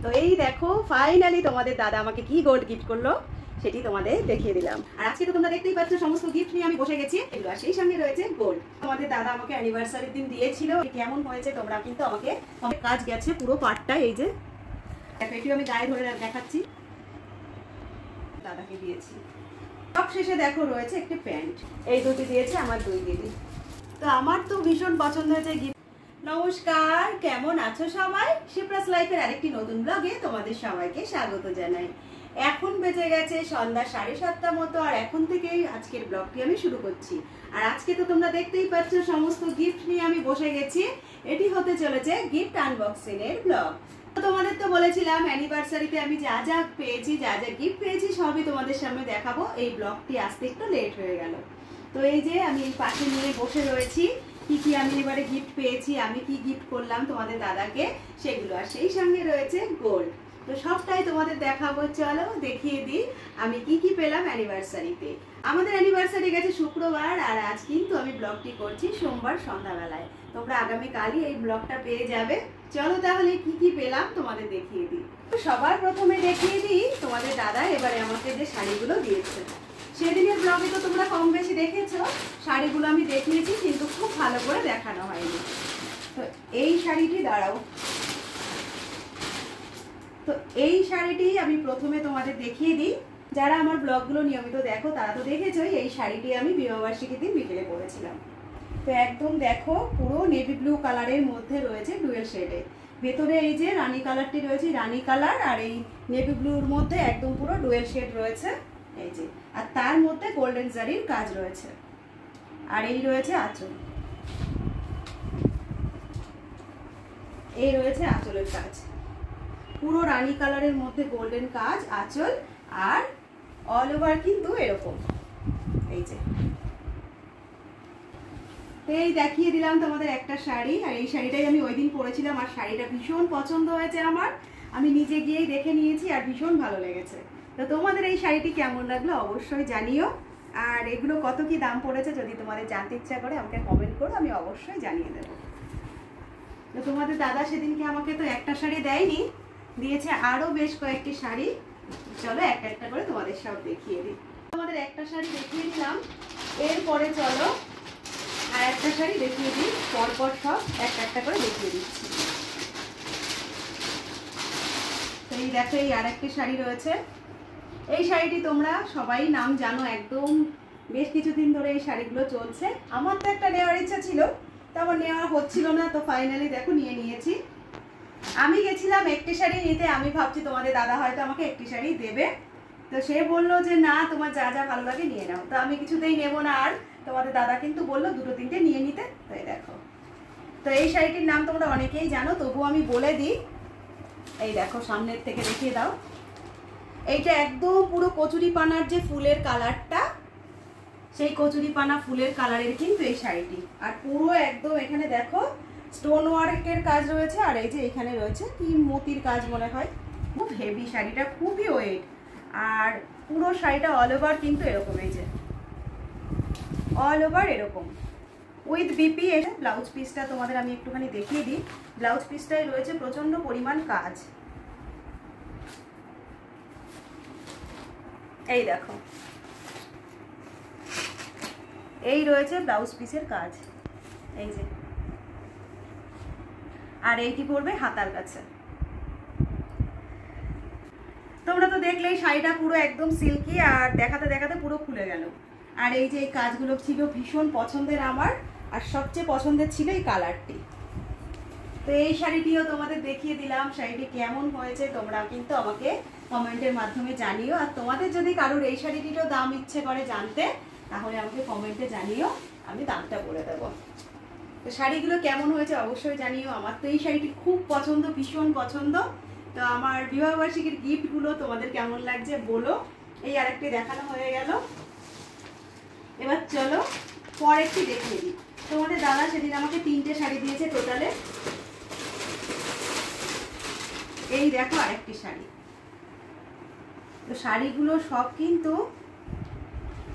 তো এই দেখো ফাইনালি তোমাদের দাদা আমাকে কি গোল্ড গিফট করলো সেটি তোমাদের দেখিয়ে দিলাম। আর আজকে তো তোমরা দেখতেই পাচ্ছ সমস্ত গিফট নিয়ে আমি বসে গেছি, এগুলো সেই সঙ্গে রয়েছে গোল্ড। তোমাদের দাদা আমাকে অ্যানিভার্সারির দিন দিয়েছিল, কেমন হয়েছে তোমরা কিন্তু আমাকে কাজ গেছে পুরো পার্টটা। এই যে এটিও আমি গায়ে ধরে দেখাচ্ছি, দাদাকে দিয়েছি। সব শেষে দেখো রয়েছে একটি প্যান্ট, এই দুটি দিয়েছে আমার দুই দিদি। তো আমার তো ভীষণ পছন্দ হয়েছে গিফট। নমস্কার, কেমন আছো সবাই? শিপ্রাস লাইফের আরেকটি নতুন ব্লগে তোমাদের সবাইকে স্বাগত জানাই। এখন বেজে গেছে সন্ধ্যা 7:30 মতো, আর এখন থেকেই আজকের ব্লগটি আমি শুরু করছি। আর আজকে তো তোমরা দেখতেই পাচ্ছ সমস্ত গিফট নিয়ে আমি বসে গেছি। এটি হতে চলেছে গিফট আনবক্সিং এর ব্লগ। তোমাদের তো বলেছিলাম অ্যানিভার্সারিতে আমি যা যা পেয়েছি, যা যা গিফট পেয়েছি সবই তোমাদের সামনে দেখাবো। এই ব্লগটি আসতে একটু লেট হয়ে গেল। তো এই যে আমি এই পাশে নিয়ে বসে রয়েছি, কি কি আমি এবারে গিফট পেয়েছি, আমি কি গিফট করলাম তোমাদের দাদাকে সেগুলো, আর সেই সঙ্গে রয়েছে গোল্ড। তো সবটাই তোমাদের দেখাবো, চলো দেখিয়ে দিই আমি কি কি পেলাম অ্যানিভার্সারিতে। আমাদের অ্যানিভার্সারি গেছে শুক্রবার, আর আজ কিন্তু আমি ব্লগটি করছি সোমবার সন্ধ্যাবেলায়। তোমরা আগামীকালই এই ব্লগটা পেয়ে যাবে। চলো তাহলে কি কি পেলাম তোমাদের দেখিয়ে দিই। সবার প্রথমে দেখিয়ে দিই তোমাদের দাদা এবারে আমাকে যে শাড়িগুলো দিয়েছে। সেদিনের ব্লগে তো তোমরা কম বেশি দেখেছো, শাড়িগুলো আমি দেখিয়েছি কিন্তু খুব ভালো করে দেখানো হয়নি। তো এই শাড়িটি দাঁড়াও, তো এই শাড়িটি আমি প্রথমে তোমাদের দেখিয়ে দিই। যারা আমার ব্লগগুলো নিয়মিত দেখো তারা তো দেখেছোই, এই শাড়িটি আমি বিবাহবার্ষিকীর দিন বিকেলে পরেছিলাম। তো একদম দেখো পুরো নেভি ব্লু কালারের মধ্যে রয়েছে ডুয়েল শেডে। ভেতরে এই যে রানী কালারটি রয়েছে, রানী কালার, আর এই নেভি ব্লুর মধ্যে একদম পুরো ডুয়েল শেড রয়েছে এই যে। আর তার মধ্যে গোল্ডেন জারির কাজ রয়েছে, আর এই রয়েছে আঁচল, এই রয়েছে আঁচলের কাজ, পুরো রানী কালারের মধ্যে গোল্ডেন কাজ আঁচল, আর অল ওভার কিন্তু এরকম এই যে। এই দেখিয়ে দিলাম তোমাদের একটা শাড়ি, আর এই শাড়িটাই আমি ওই দিন পরেছিলাম, আর শাড়িটা ভীষণ পছন্দ হয়েছে আমার। আমি নিজে গিয়েই দেখে নিয়েছি আর ভীষণ ভালো লেগেছে। তো তোমাদের এই শাড়িটি কেমন লাগলো অবশ্যই জানিও, আর এগুলো কত কি দাম পড়েছে যদি তোমাদের জানতে ইচ্ছা করে আমাকে কমেন্ট করো, আমি অবশ্যই জানিয়ে দেবো। তো তোমাদের দাদা সেদিনকে আমাকে তো একটা শাড়ি দেয়নি, দিয়েছে আরো বেশ কয়েকটি শাড়ি। চলো একটা একটা করে তোমাদের সব দেখিয়ে দিই। তোমাদের একটা শাড়ি দেখিয়ে দিলাম, এরপরে চলো আর একটা শাড়ি দেখিয়ে দিই, পরপর সব একটা একটা করে দেখিয়ে দিচ্ছি। তো এই দেখো এই আর একটি শাড়ি রয়েছে। এই শাড়িটি তোমরা সবাই নাম জানো, একদম বেশ কিছুদিন ধরে এই শাড়িগুলো চলছে। আমার তো একটা নেওয়ার ইচ্ছা ছিল, তো আমার নেওয়া হচ্ছিল না, তো ফাইনালি দেখো নিয়ে নিয়েছি। আমি গেছিলাম একটি শাড়ি নিতে, আমি ভাবছি তোমাদের দাদা হয়তো আমাকে একটি শাড়ি দেবে, তো সে বললো যে না তোমার যা যা ভালো লাগে নিয়ে নাও। তো আমি কিছুতেই নেবো না, আর তোমাদের দাদা কিন্তু বললো দুটো তিনটে নিয়ে নিতে। তো এই দেখো, তো এই শাড়িটির নাম তোমরা অনেকেই জানো, তবু আমি বলে দিই। এই দেখো সামনের থেকে দেখিয়ে দাও, এইটা একদম পুরো কচুরি পানার যে ফুলের কালারটা, সেই কচুরি পানা ফুলের কালারের কিন্তু এই শাড়িটি। আর পুরো একদম এখানে দেখো স্টোন ওয়ার্কের কাজ রয়েছে, আর এই যে এখানে রয়েছে কি মতির কাজ মনে হয়। খুব হেভি শাড়িটা, খুবই ওয়েট। আর পুরো শাড়িটা অল ওভার কিন্তু এরকম, এই যে অল ওভার এরকম উইথ বিপি। এসে ব্লাউজ পিসটা তোমাদের আমি একটুখানি দেখিয়ে দিই। ব্লাউজ পিসটাই রয়েছে প্রচন্ড পরিমাণ কাজ, এই দেখো এই রয়েছে ব্লাউজ পিসের কাজ এই যে। আর এইটি পড়বে হাতার কাছে। তোমরা তো দেখলেই শাড়িটা পুরো একদম সিল্কি, আর দেখাতে দেখাতে পুরো খুলে গেল। আর এই যে এই কাজগুলো ছিল ভীষণ পছন্দের আমার, আর সবচেয়ে পছন্দের ছিল এই কালারটি। তো এই শাড়িটিও তোমাদের দেখিয়ে দিলাম। শাড়িটি কেমন হয়েছে তোমরা কিন্তু আমাকে কমেন্টের মাধ্যমে জানিও, আর তোমাদের যদি কারোর এই শাড়িটিরও দাম ইচ্ছে করে জানতে, তাহলে আমাকে কমেন্টে জানিও, আমি দামটা বলে দেবো। তো শাড়িগুলো কেমন হয়েছে অবশ্যই জানিও। আমার তো এই শাড়িটি খুব পছন্দ, ভীষণ পছন্দ। তো আমার বিবাহবার্ষিকীর গিফটগুলো তোমাদের কেমন লাগছে বলো। এই আরেকটি দেখানো হয়ে গেল, এবার চলো পরেরটি দেখিয়ে দিই। তোমাদের দাদা সেদিন আমাকে 3টে শাড়ি দিয়েছে টোটালে। এই দেখো আরেকটি শাড়ি। তো শাড়িগুলো সব কিন্তু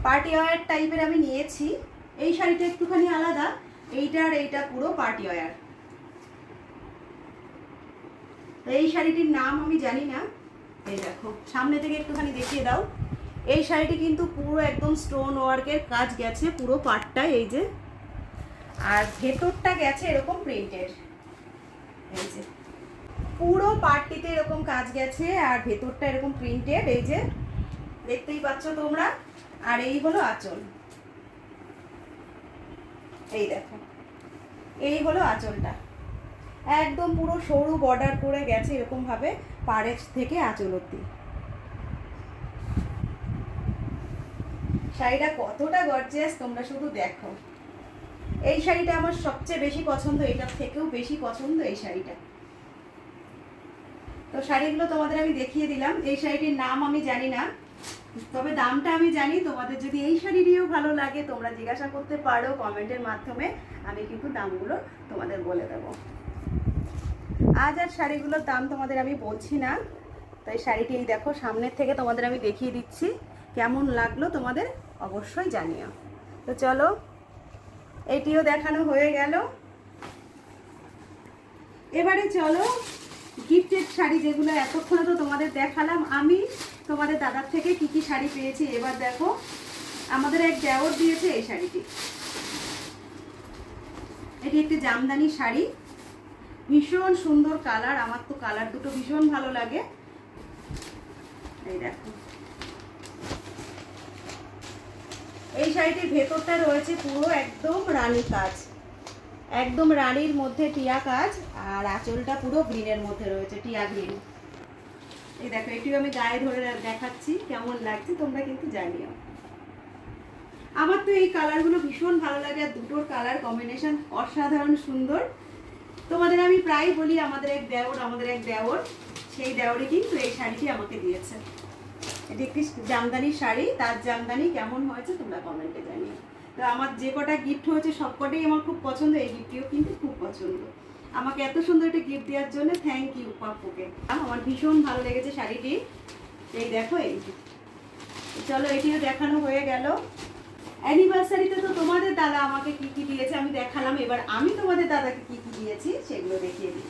পার্টি ওয়্যার টাইপের আমি নিয়েছি। এই শাড়িটা একটুখানি আলাদা, এইটা আর এইটা পুরো পার্টি ওয়্যার। এই শাড়িটির নাম আমি জানি না। এই দেখো সামনে থেকে একটুখানি দেখিয়ে দাও। এই শাড়িটি কিন্তু পুরো একদম স্টোন ওয়ার্কের কাজ গেছে পুরো পাটটা, এই যে, আর ভেতরটা গেছে এরকম প্রিন্টেড। এই যে পুরো পাটটিতে এরকম কাজ গেছে আর ভেতরটা এরকম প্রিন্টেড, এই যে দেখতেই পাচ্ছ তোমরা। আর এই হলো আঁচল, এই দেখো এই হলো আঁচলটা, একদম পুরো সরু বর্ডার করে গেছে এরকম ভাবে পাড়ের থেকে আঁচল অবধি। শাড়িটা কতটা গর্জিয়াস তোমরা শুধু দেখো। এই শাড়িটা আমার সবচেয়ে বেশি পছন্দ, এটার থেকেও বেশি পছন্দ এই শাড়িটা। তো শাড়িগুলো তোমাদের আমি দেখিয়ে দিলাম। এই শাড়িটির নাম আমি জানি না, তবে দামটা আমি জানি। তোমাদের যদি এই শাড়িটিও ভালো লাগে তোমরা জিজ্ঞাসা করতে পারো কমেন্টের মাধ্যমে, আমি কিন্তু দামগুলো তোমাদের বলে দেবো। আজ আর শাড়িগুলোর দাম তোমাদের আমি বলছি না। তাই শাড়িটি এই দেখো সামনের থেকে তোমাদের আমি দেখিয়ে দিচ্ছি, কেমন লাগলো তোমাদের অবশ্যই জানিও। তো চলো, এটিও দেখানো হয়ে গেল। এবারে চলো গিফটেড শাড়ি, যেগুলো এতক্ষণে তো তোমাদের দেখালাম আমি তোমাদের দাদার থেকে কি কি শাড়ি পেয়েছি। এবার দেখো আমাদের এক দেওর দিয়েছে এই শাড়িটি। এটি একটি জামদানি শাড়ি, ভীষণ সুন্দর কালার। আমার তো কালার দুটো ভীষণ ভালো লাগে। এই দেখো এই শাড়িটির ভেতরটা রয়েছে পুরো একদম রানী কাজ, একদম রানীর মধ্যে টিয়া কাজ, আর আঁচলটা পুরো গ্রিনের মধ্যে রয়েছে, টিয়া গ্রিন। এই দেখো এটিও আমি গায়ে ধরে দেখাচ্ছি, কেমন লাগছে তোমরা কিন্তু জানিও। আমার তো এই কালারগুলো ভীষণ ভালো লাগে, আর দুটোর কালার কম্বিনেশন অসাধারণ সুন্দর। তোমাদের আমি প্রায় বলি আমাদের এক দেওর, সেই দেওরে কিন্তু এই শাড়িটি আমাকে দিয়েছে। এটি একটি জামদানি শাড়ি, তার জামদানি কেমন হয়েছে তোমরা কমেন্টে জানিও। তো আমার যে কটা গিফট হয়েছে সবকটাই আমার খুব পছন্দ, এই গিফটটিও কিন্তু খুব পছন্দ। আমাকে এত সুন্দর একটা গিফট দেওয়ার জন্য থ্যাংক ইউ পাপ্পুকে। আমার ভীষণ ভালো লেগেছে শাড়িটি। এই দেখো এই, চলো এটিও দেখানো হয়ে গেল। অ্যানিভার্সারিতে তো তোমাদের দাদা আমাকে কি কি দিয়েছে আমি দেখালাম, এবার আমি তোমাদের দাদাকে কি কি দিয়েছি সেগুলো দেখিয়ে দিই।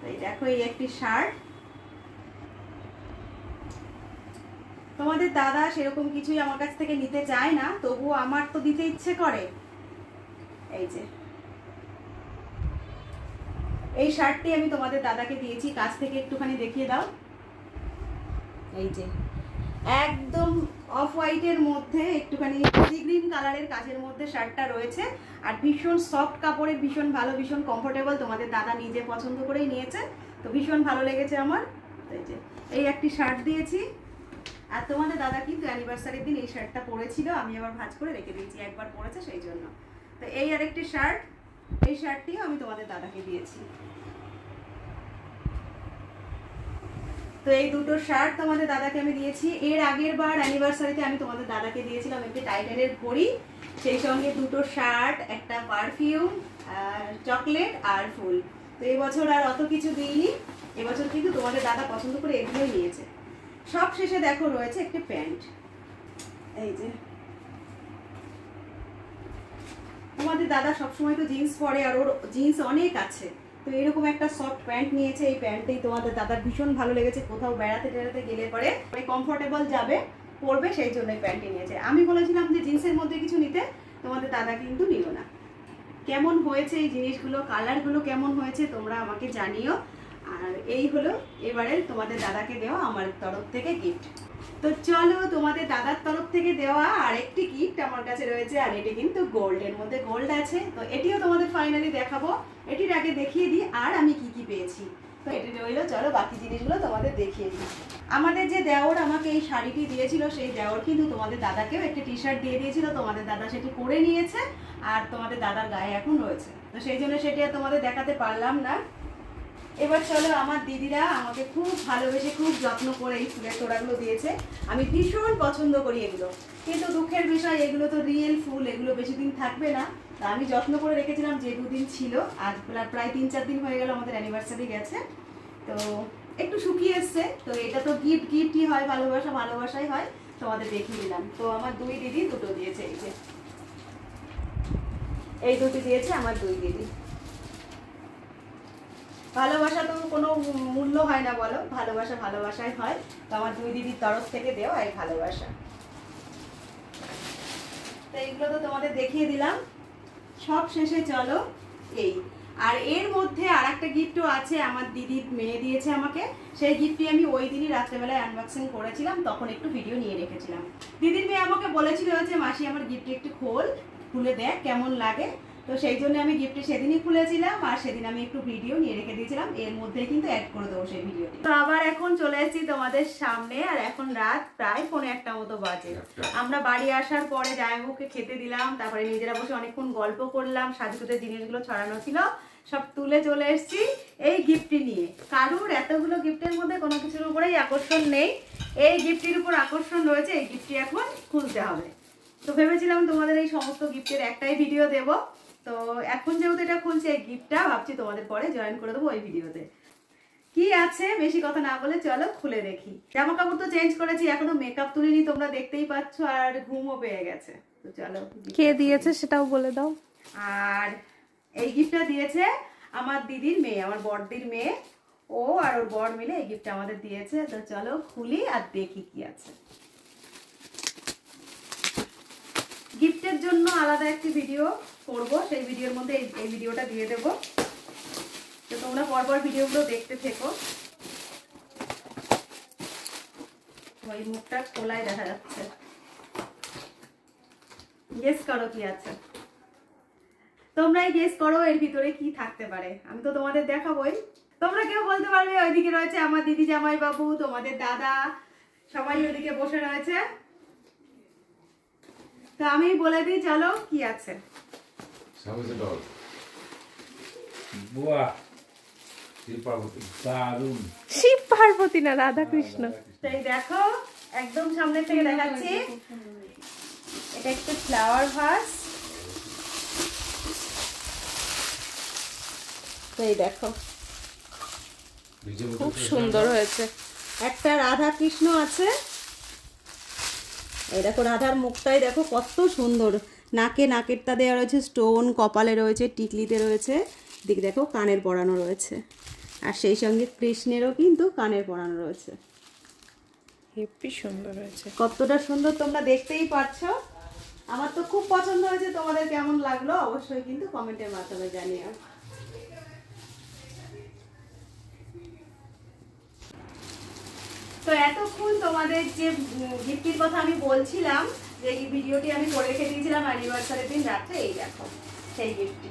এই দেখো এই একটি শার্ট, তোমাদের দাদা সেরকম কিছুই আমার কাছ থেকে নিতে চায় না, তবুও আমার তো দিতে ইচ্ছে করে। এই যে এই শার্টটি আমি তোমাদের দাদাকে দিয়েছি, কাছ থেকে একটুখানি দেখিয়ে দাও। এই যে একদম অফ হোয়াইটের মধ্যে একটুখানি গ্রিন কালারের কাজের মধ্যে শার্টটা রয়েছে, আর ভীষণ সফট কাপড়ের, ভীষণ ভালো, ভীষণ কমফোর্টেবল। তোমাদের দাদা নিজে পছন্দ করেই নিয়েছে, তো ভীষণ ভালো লেগেছে আমার। এই যে এই একটি শার্ট দিয়েছি, আর তোমাদের দাদা কিন্তু অ্যানিভার্সারির দিন এই শার্টটা পরেছিল, আমি আবার ভাঁজ করে রেখে দিয়েছি, একবার পরেছে সেই জন্য। তো এই আরেকটি শার্ট, এই শার্টটিও আমি তোমাদের দাদাকে দিয়েছি। তো এই দুটো শার্ট তোমাদের দাদাকে আমি দিয়েছি। এর আগের বার অ্যানিভার্সারিতে আমি তোমাদের দাদাকে দিয়েছিলাম একটি টাইটানের ঘড়ি, সেই সঙ্গে দুটো শার্ট, একটা পারফিউম, আর চকলেট আর ফুল। তো এবছর আর অত কিছু দিইনি, এবছর কিন্তু তোমাদের দাদা পছন্দ করে এগুলোই নিয়েছে। সব শেষে দেখো রয়েছে একটি প্যান্ট। এই যে তোমাদের দাদা সবসময় তো জিন্স পরে, আর ওর জিন্স অনেক আছে, তো এরকম একটা সফট প্যান্ট নিয়েছে। এই প্যান্টটাই তোমাদের দাদার ভীষণ ভালো লেগেছে, কোথাও বেড়াতে টেড়াতে গেলে পরে মানে কমফোর্টেবল যাবে পরবে, সেই জন্য এই প্যান্টটি নিয়েছে। আমি বলেছিলাম যে জিন্সের মধ্যে কিছু নিতে, তোমাদের দাদা কিন্তু নিল না। কেমন হয়েছে এই জিনিসগুলো, কালারগুলো কেমন হয়েছে তোমরা আমাকে জানিও। আর এই হলো এবারে তোমাদের দাদাকে দেওয়া আমার তরফ থেকে গিফট। তো চলো তোমাদের দাদার তরফ থেকে দেওয়া আরেকটি গিফট আমার কাছে রয়েছে, আর এটি কিন্তু গোল্ডের মধ্যে গোল্ড আছে। তো এটিও তোমাদের ফাইনালি দেখাবো, এটির আগে দেখিয়ে দিই আর আমি কি কি পেয়েছি। তো এটি রইলো, চলো বাকি জিনিসগুলো তোমাদের দেখিয়ে দিই। আমাদের যে দেওর আমাকে এই শাড়িটি দিয়েছিল, সেই দেওর কিন্তু তোমাদের দাদাকেও একটি টি শার্ট দিয়ে দিয়েছিল, তোমাদের দাদা সেটি পরে নিয়েছে, আর তোমাদের দাদার গায়ে এখন রয়েছে, তো সেই জন্য সেটি আর তোমাদের দেখাতে পারলাম না। এবার চলো, আমার দিদিরা আমাকে খুব ভালোবেসে খুব যত্ন করে এই ফুলের তোড়াগুলো দিয়েছে। আমি ভীষণ পছন্দ করি এগুলো, কিন্তু দুঃখের বিষয় এগুলো তো রিয়েল ফুল, এগুলো বেশি দিন থাকবে না। তা আমি যত্ন করে রেখেছিলাম, যে দুদিন ছিল, আজ প্রায় 3-4 দিন হয়ে গেল আমাদের অ্যানিভার্সারি গেছে, তো একটু শুকিয়ে এসছে। তো এটা তো গিফটই হয়, ভালোবাসাই হয়, তোমাদের দেখিয়ে দিলাম। তো আমার দুই দিদি দুটো দিয়েছে, এই যে এই দুটি দিয়েছে আমার দুই দিদি। ভালোবাসা তো কোনো মূল্য হয় না বলো, ভালোবাসা ভালোবাসাই হয়। তো আমার দুই দিদির তরফ থেকে দেওয়া এই ভালোবাসা। তো এইগুলো তো তোমাদের দেখিয়ে দিলাম। সব শেষে চলো এই, আর এর মধ্যে আর একটা গিফটও আছে, আমার দিদির মেয়ে দিয়েছে আমাকে। সেই গিফটটি আমি ওই দিনই রাত্রেবেলায় আনবক্সিং করেছিলাম, তখন একটু ভিডিও নিয়ে রেখেছিলাম। দিদির মেয়ে আমাকে বলেছিল যে মাসি আমার গিফটটি একটু খুলে দেখ কেমন লাগে। তো সেই জন্য আমি গিফটটি সেদিনই খুলেছিলাম, আর সেদিন আমি একটু ভিডিও নিয়ে রেখে দিয়েছিলাম। এর মধ্যেই কিন্তু অ্যাড করে দেবো সেই ভিডিওটি। তো আবার এখন চলে এসেছি তোমাদের সামনে, আর এখন রাত প্রায় 1:45 মতো বাজে। আমরা বাড়ি আসার পরে জামাইবাবুকে খেতে দিলাম, তারপরে নিজেরা বসে অনেকক্ষণ গল্প করলাম, সাজুগুজের জিনিসগুলো ছড়ানো ছিল সব তুলে চলে এসেছি এই গিফটটি নিয়ে। কারুর এতগুলো গিফটের মধ্যে কোনো কিছুর উপরেই আকর্ষণ নেই, এই গিফটটির উপর আকর্ষণ রয়েছে। এই গিফটটি এখন খুলতে হবে। তো ভেবেছিলাম তোমাদের এই সমস্ত গিফটের একটাই ভিডিও দেব। তো এখন যেহেতু এটা খুলছে এই গিফটটা, ভাবছি তোমাদের পরে জয়েন করে দেবো ওই ভিডিওতে। কি আছে বেশি কথা না বলে চলো খুলে দেখি। জামা কাপড় তো চেঞ্জ করেছি, এখনো মেকআপ তুলিনি, তোমরা দেখতেই পাচ্ছ, আর ঘুমও পেয়ে গেছে। তো চলো, কে দিয়েছে সেটাও বলে দাও। আর এই গিফটটা দিয়েছে আমার দিদির মেয়ে, আমার বড়দির মেয়ে। ও আর ওর বড় মিলে এই গিফটটা আমাদের দিয়েছে। তো চলো খুলি আর দেখি কি আছে। গিফটের জন্য আলাদা একটি ভিডিও করব, সেই ভিডিওর মধ্যে এই ভিডিওটা দিয়ে দেব। তো তোমরা পরপর ভিডিওগুলো দেখতে থেকো। ওই মুখটা খোলাই দেখা যাচ্ছে, গেস করো কি আছে। তোমরাই গেস করো এর ভিতরে কি থাকতে পারে। আমি তো তোমাদের দেখাবোই, তোমরা কেউ বলতে পারবে। ওইদিকে রয়েছে আমার দিদি জামাই বাবু, তোমাদের দাদা, সবাই ওইদিকে বসে রয়েছে। তো আমি বলে দিই চলো কি আছে। শিব পার্বতী না রাধা কৃষ্ণ। এই দেখো একদম সামনে থেকে দেখাচ্ছি, এটা একটা ফ্লাওয়ার ভাস। এই দেখো খুব সুন্দর হয়েছে। একটা রাধা কৃষ্ণ আছে। এই দেখো রাধার মুখটাই দেখো কত সুন্দর, নাকেরটা দেওয়া রয়েছে স্টোন, কপালে রয়েছে, টিকলিতে রয়েছে, দিক দেখো কানের পরানো রয়েছে, আর সেই সঙ্গে কৃষ্ণেরও কিন্তু কানের পরানো রয়েছে। হেপি সুন্দর হয়েছে, কতটা সুন্দর তোমরা দেখতেই পাচ্ছো। আমার তো খুব পছন্দ হয়েছে, তোমাদের কেমন লাগলো অবশ্যই কিন্তু কমেন্টের মাধ্যমে জানিও। তো এতক্ষণ তোমাদের যে গিফটের কথা আমি বলছিলাম, যে এই ভিডিওটি আমি করে রেখে দিয়েছিলাম অ্যানিভার্সারির দিন রাত্রে, এই দেখো সেই গিফটটি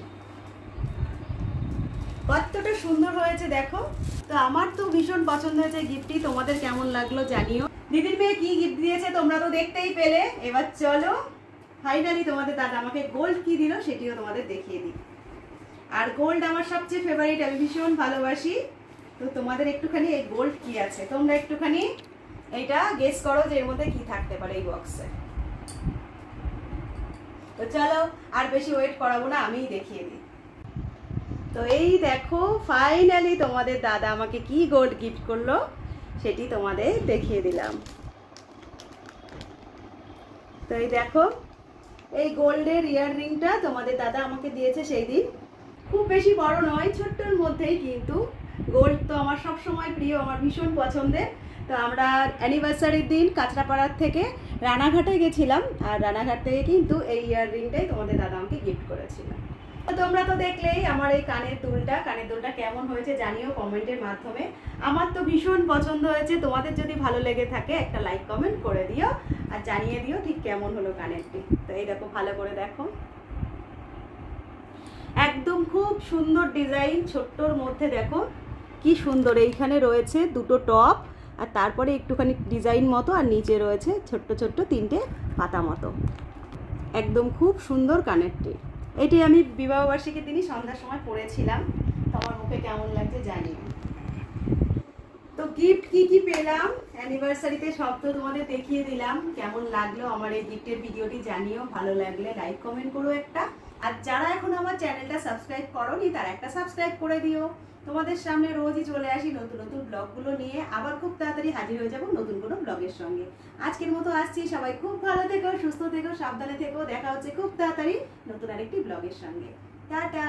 কতটা সুন্দর হয়েছে দেখো। তো আমার তো ভীষণ পছন্দ হয়েছে গিফটটি, তোমাদের কেমন লাগলো জানিও। দিদির মেয়ে কি গিফট দিয়েছে তোমরা তো দেখতেই পেলে। এবার চলো ফাইনালি তোমাদের দাদা আমাকে গোল্ড কি দিল সেটিও তোমাদের দেখিয়ে দিই। আর গোল্ড আমার সবচেয়ে ফেভারিট, আমি ভীষণ ভালোবাসি। তো তোমাদের একটুখানি এই গোল্ড কি আছে তোমরা একটুখানি এইটা গেস করো যে এর মধ্যে কি থাকতে পারে এই বক্সে। তো চলো আর বেশি ওয়েট করাবো না, আমিই দেখিয়ে দিই। তো এই দেখো ফাইনালি তোমাদের দাদা আমাকে কি গোল্ড গিফট করলো সেটি তোমাদের দেখিয়ে দিলাম। তো এই দেখো এই গোল্ডের ইয়াররিংটা তোমাদের দাদা আমাকে দিয়েছে সেই দিন। খুব বেশি বড় নয়, ছোট্টর মধ্যেই, কিন্তু গোল্ড তো আমার সব সময় প্রিয়, আমার ভীষণ পছন্দের। তো আমরা অ্যানিভার্সারির দিন কাঁচরাপাড়ার থেকে রানাঘাটে গেছিলাম, আর রানাঘাট থেকে কিন্তু এই ইয়াররিংটাই তোমাদের দাদা আমাকে গিফট করেছিল। তো তোমরা তো দেখলেই আমার এই কানের দুলটা কেমন হয়েছে জানিও কমেন্টের মাধ্যমে। আমার তো ভীষণ পছন্দ হয়েছে, তোমাদের যদি ভালো লেগে থাকে একটা লাইক কমেন্ট করে দিও, আর জানিয়ে দিও ঠিক কেমন হলো কানেরটি। তো এই দেখো ভালো করে দেখো, একদম খুব সুন্দর ডিজাইন, ছোট্টর মধ্যে দেখো কি সুন্দর। এইখানে রয়েছে দুটো টপ, আর তারপরে একটুখানি ডিজাইন মতো, আর নিচে রয়েছে ছোট্ট ছোট্ট তিনটে পাতা মতো। একদম খুব সুন্দর কানেরটি। এটি আমি বিবাহবার্ষিকীর দিনই সন্ধ্যার সময় পরেছিলাম। তোমার মুখে কেমন লাগছে জানিও। তো গিফট কি কি পেলাম অ্যানিভার্সারিতে সব তো তোমাদের দেখিয়ে দিলাম। কেমন লাগলো আমার এই গিফটের ভিডিওটি জানিও, ভালো লাগলে লাইক কমেন্ট করো একটা। আর যারা এখন আমার চ্যানেলটা সাবস্ক্রাইব করোনি তারা একটা সাবস্ক্রাইব করে দিও। তোমাদের সামনে রোজই চলে আসি নতুন নতুন ব্লগগুলো নিয়ে, আবার খুব তাড়াতাড়ি হাজির হয়ে যাব নতুন কোনো ব্লগের সঙ্গে। আজকের মতো আসছি, সবাই খুব ভালো থেকো, সুস্থ থেকো, সাবধানে থেকো। দেখা হচ্ছে খুব তাড়াতাড়ি নতুন আরেকটি ব্লগের সঙ্গে। টাটা।